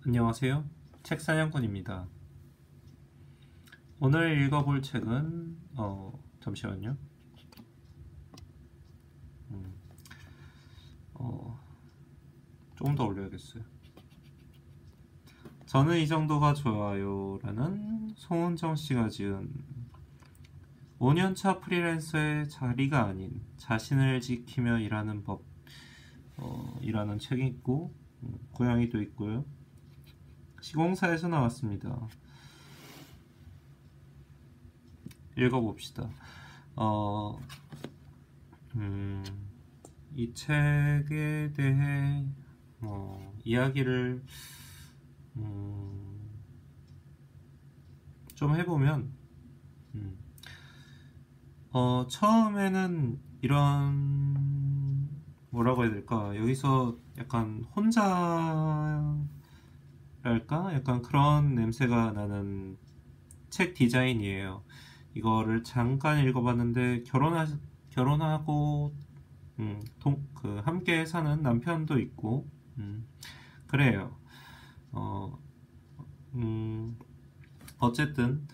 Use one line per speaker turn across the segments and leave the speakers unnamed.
안녕하세요. 책사냥꾼입니다. 오늘 읽어볼 책은 잠시만요. 조금 더 올려야겠어요. 저는 이 정도가 좋아요 라는 송은정 씨가 지은 5년차 프리랜서의 자리가 아닌 자신을 지키며 일하는 법 이라는 책이 있고 고양이도 있고요. 시공사에서 나왔습니다. 읽어봅시다. 이 책에 대해 이야기를 좀 해보면 처음에는 이런 뭐라고 해야 될까, 여기서 약간 혼자랄까, 약간 그런 냄새가 나는 책 디자인이에요. 이거를 잠깐 읽어봤는데 결혼하고 함께 사는 남편도 있고 그래요. 어쨌든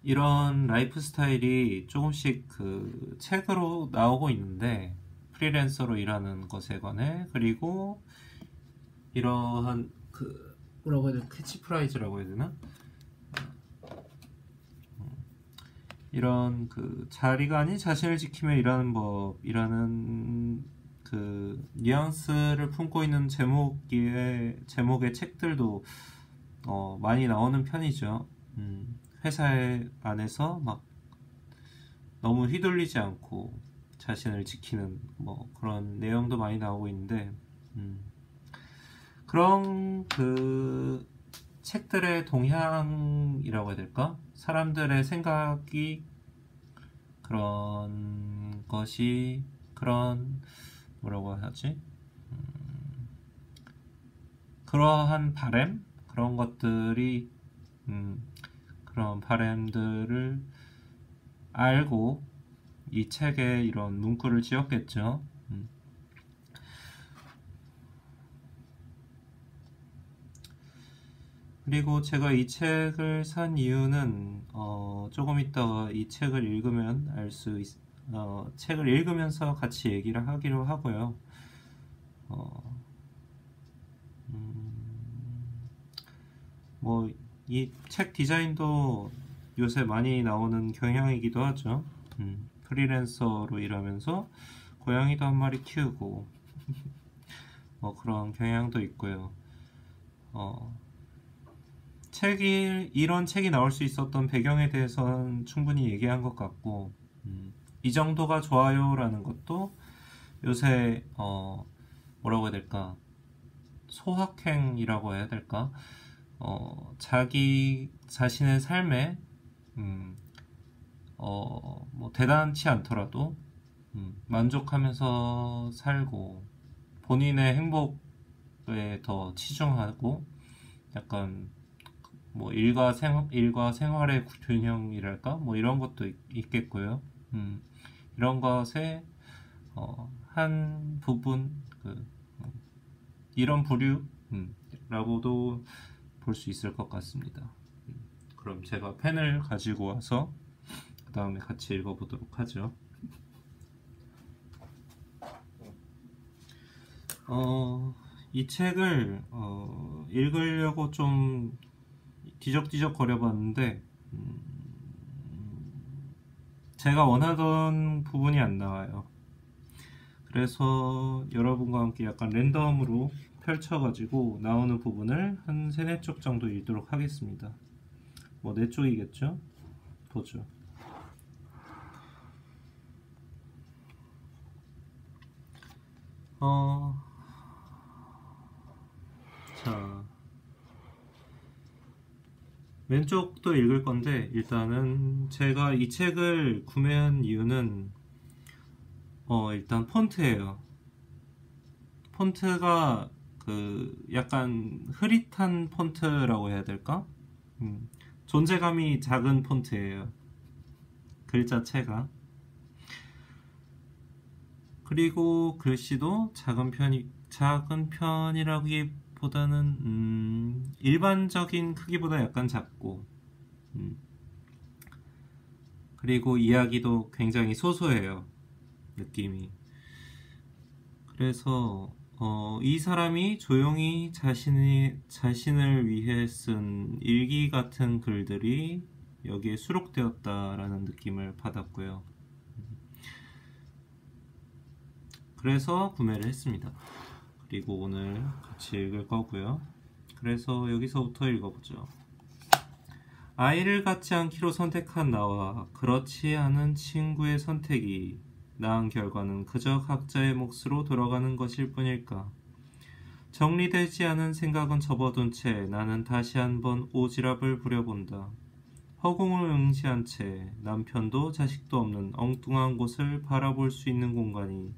이런 라이프 스타일이 조금씩 그 책으로 나오고 있는데, 프리랜서로 일하는 것에 관해, 그리고 이러한 그 뭐라고 해야 되나, 캐치프라이즈라고 해야 되나, 이런 그 자리가 아닌 자신을 지키며 일하는 법이라는 그 뉘앙스를 품고 있는 제목의 책들도 많이 나오는 편이죠. 회사 안에서 막 너무 휘둘리지 않고 자신을 지키는 뭐 그런 내용도 많이 나오고 있는데, 그런 그 책들의 동향이라고 해야 될까? 사람들의 생각이 그런 것이, 그런 뭐라고 하지? 그러한 바램? 그런 것들이 그런 바램들을 알고 이 책에 이런 문구를 지었겠죠. 그리고 제가 이 책을 산 이유는 조금 있다가 이 책을 읽으면 책을 읽으면서 같이 얘기를 하기로 하고요. 뭐 이 책 디자인도 요새 많이 나오는 경향이기도 하죠. 프리랜서로 일하면서 고양이도 한 마리 키우고 뭐 그런 경향도 있고요. 이런 책이 나올 수 있었던 배경에 대해서는 충분히 얘기한 것 같고, 이 정도가 좋아요 라는 것도 요새 뭐라고 해야 될까, 소확행이라고 해야 될까, 자기 자신의 삶에 뭐 대단치 않더라도 만족하면서 살고 본인의 행복에 더 치중하고, 약간 뭐 일과 생활의 균형이랄까, 뭐 이런 것도 있겠고요. 이런 것의 한 부분, 이런 부류라고도 볼 수 있을 것 같습니다. 그럼 제가 펜을 가지고 와서 그 다음에 같이 읽어보도록 하죠. 이 책을 읽으려고 좀 뒤적뒤적 거려봤는데 제가 원하던 부분이 안 나와요. 그래서 여러분과 함께 약간 랜덤으로 펼쳐가지고 나오는 부분을 한 3-4쪽 정도 읽도록 하겠습니다. 뭐 4쪽이겠죠? 보죠. 자, 왼쪽도 읽을 건데, 일단은 제가 이 책을 구매한 이유는 일단 폰트예요. 폰트가 그 약간 흐릿한 폰트라고 해야 될까? 존재감이 작은 폰트예요. 글자체가. 그리고 글씨도 작은 편이라기보다는 보다는 일반적인 크기보다 약간 작고 그리고 이야기도 굉장히 소소해요. 느낌이. 그래서 이 사람이 조용히 자신을 위해 쓴 일기 같은 글들이 여기에 수록되었다라는 느낌을 받았고요. 그래서 구매를 했습니다. 그리고 오늘 같이 읽을 거고요. 그래서 여기서부터 읽어보죠. 아이를 갖지 않기로 선택한 나와 그렇지 않은 친구의 선택이 낳은 결과는 그저 각자의 몫으로 돌아가는 것일 뿐일까? 정리되지 않은 생각은 접어둔 채 나는 다시 한번 오지랖을 부려본다. 허공을 응시한 채 남편도 자식도 없는 엉뚱한 곳을 바라볼 수 있는 공간이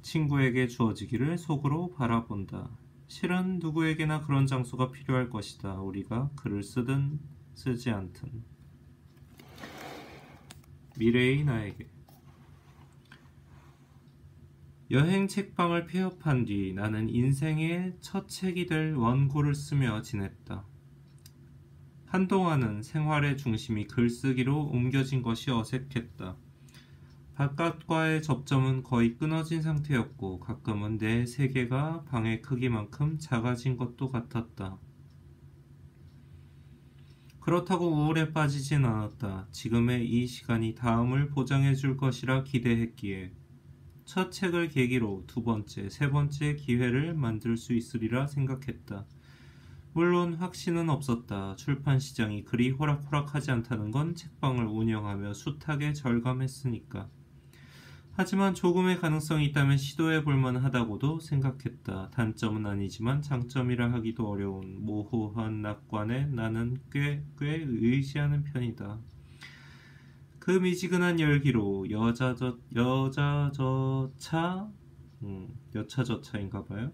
친구에게 주어지기를 속으로 바라본다. 실은 누구에게나 그런 장소가 필요할 것이다. 우리가 글을 쓰든 쓰지 않든. 미래의 나에게. 여행 책방을 폐업한 뒤 나는 인생의 첫 책이 될 원고를 쓰며 지냈다. 한동안은 생활의 중심이 글쓰기로 옮겨진 것이 어색했다. 바깥과의 접점은 거의 끊어진 상태였고 가끔은 내 세계가 방의 크기만큼 작아진 것도 같았다. 그렇다고 우울에 빠지진 않았다. 지금의 이 시간이 다음을 보장해 줄 것이라 기대했기에 첫 책을 계기로 두 번째, 세 번째 기회를 만들 수 있으리라 생각했다. 물론 확신은 없었다. 출판 시장이 그리 호락호락하지 않다는 건 책방을 운영하며 숱하게 절감했으니까. 하지만 조금의 가능성이 있다면 시도해 볼 만하다고도 생각했다. 단점은 아니지만 장점이라 하기도 어려운 모호한 낙관에 나는 꽤 의지하는 편이다. 그 미지근한 열기로 여차저차인가봐요.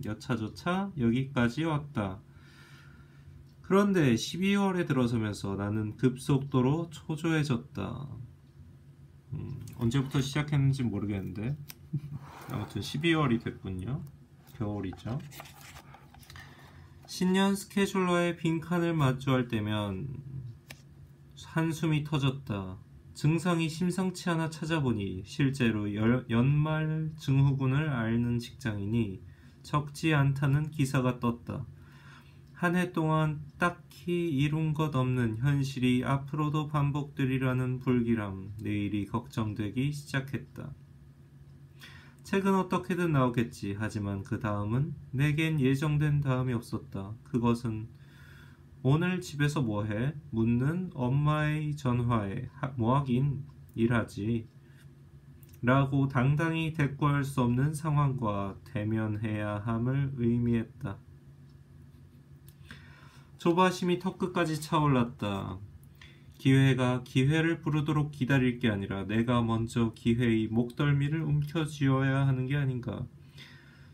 여차저차 여기까지 왔다. 그런데 12월에 들어서면서 나는 급속도로 초조해졌다. 언제부터 시작했는지 모르겠는데 아무튼 12월이 됐군요. 겨울이죠. 신년 스케줄러의 빈칸을 마주할 때면 한숨이 터졌다. 증상이 심상치 않아 찾아보니 실제로 연말 증후군을 앓는 직장인이 적지 않다는 기사가 떴다. 한 해 동안 딱히 이룬 것 없는 현실이 앞으로도 반복되리라는 불길함, 내일이 걱정되기 시작했다. 책은 어떻게든 나오겠지. 하지만 그 다음은 내겐 예정된 다음이 없었다. 그것은 오늘 집에서 뭐해? 묻는 엄마의 전화에 뭐하긴 일하지 라고 당당히 대꾸할 수 없는 상황과 대면해야 함을 의미했다. 조바심이 턱끝까지 차올랐다. 기회가 기회를 부르도록 기다릴 게 아니라 내가 먼저 기회의 목덜미를 움켜쥐어야 하는 게 아닌가.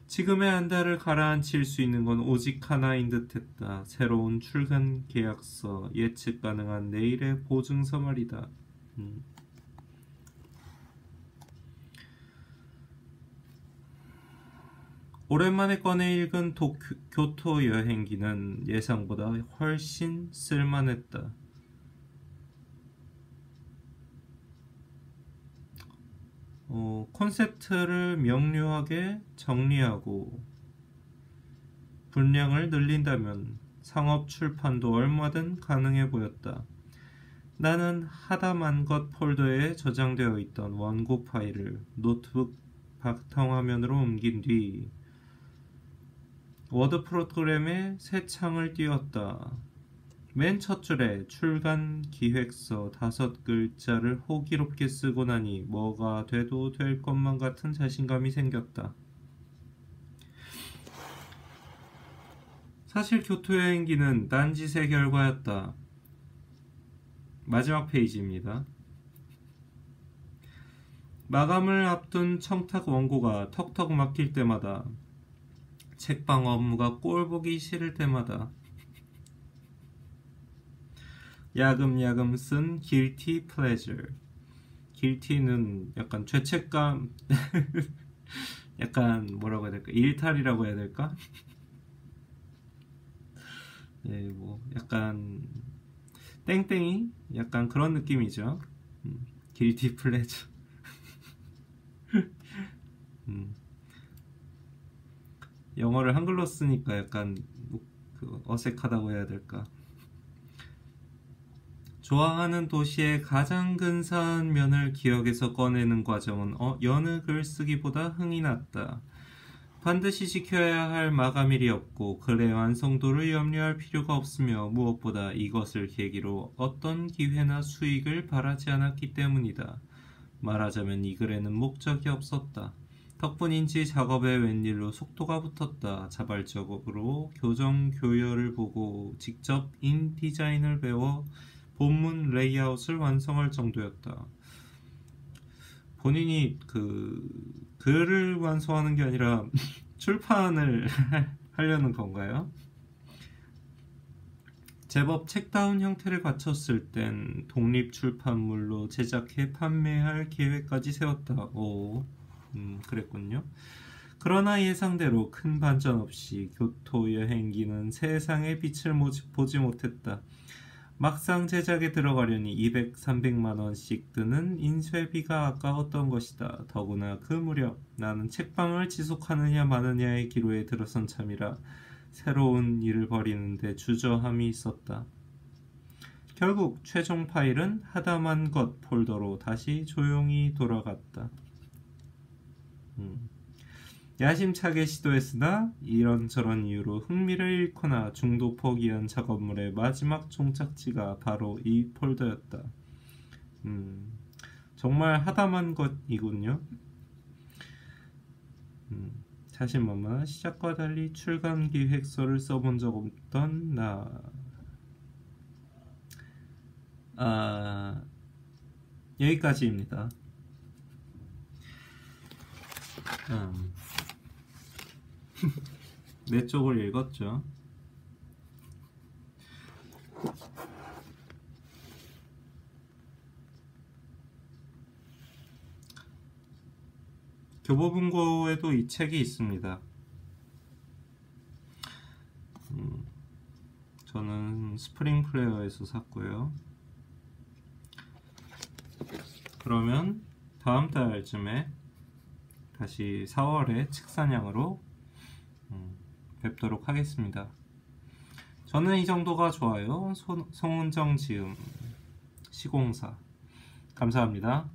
지금의 한 달을 가라앉힐 수 있는 건 오직 하나인 듯했다. 새로운 출간 계약서, 예측 가능한 내일의 보증서 말이다. 오랜만에 꺼내 읽은 교토 여행기는 예상보다 훨씬 쓸만했다. 콘셉트를 명료하게 정리하고 분량을 늘린다면 상업 출판도 얼마든 가능해 보였다. 나는 하다만 것 폴더에 저장되어 있던 원고 파일을 노트북 바탕화면으로 옮긴 뒤 워드 프로그램에 새 창을 띄웠다. 맨 첫 줄에 출간 기획서 5글자를 호기롭게 쓰고 나니 뭐가 돼도 될 것만 같은 자신감이 생겼다. 사실 교토 여행기는 딴짓의 결과였다. 마지막 페이지입니다. 마감을 앞둔 청탁 원고가 턱턱 막힐 때마다, 책방 업무가 꼴보기 싫을 때마다 야금야금 쓴 guilty pleasure. guilty는 약간 죄책감 약간 뭐라고 해야 될까? 일탈이라고 해야 될까? 네, 뭐 약간 땡땡이? 약간 그런 느낌이죠. 길티 플레저. 음, 영어를 한글로 쓰니까 약간 그 어색하다고 해야 될까? 좋아하는 도시의 가장 근사한 면을 기억에서 꺼내는 과정은 여느 글 쓰기보다 흥이 났다. 반드시 지켜야 할 마감일이 없고 글의 완성도를 염려할 필요가 없으며 무엇보다 이것을 계기로 어떤 기회나 수익을 바라지 않았기 때문이다. 말하자면 이 글에는 목적이 없었다. 덕분인지 작업에 웬일로 속도가 붙었다. 자발적으로 교정 교열을 보고 직접 인디자인을 배워 본문 레이아웃을 완성할 정도였다. 본인이 그 글을 완성하는 게 아니라 출판을 하려는 건가요? 제법 책다운 형태를 갖췄을 땐 독립 출판물로 제작해 판매할 계획까지 세웠다. 오, 그랬군요. 그러나 예상대로 큰 반전 없이 교토 여행기는 세상의 빛을 보지 못했다. 막상 제작에 들어가려니 200, 300만 원씩 드는 인쇄비가 아까웠던 것이다. 더구나 그 무렵 나는 책방을 지속하느냐 마느냐의 기로에 들어선 참이라 새로운 일을 벌이는데 주저함이 있었다. 결국 최종 파일은 하다만 것 폴더로 다시 조용히 돌아갔다. 야심차게 시도했으나 이런저런 이유로 흥미를 잃거나 중도 포기한 작업물의 마지막 종착지가 바로 이 폴더였다. 정말 하다만 것이군요. 자신만만한 시작과 달리 출간 기획서를 써본 적 없던 나. 여기까지입니다. 네 쪽을 읽었죠. 교보문고에도 이 책이 있습니다. 저는 스프링 플레이어에서 샀고요. 그러면 다음 달쯤에 다시 4월에 책사냥으로 뵙도록 하겠습니다. 저는 이 정도가 좋아요. 송은정 지음 시공사. 감사합니다.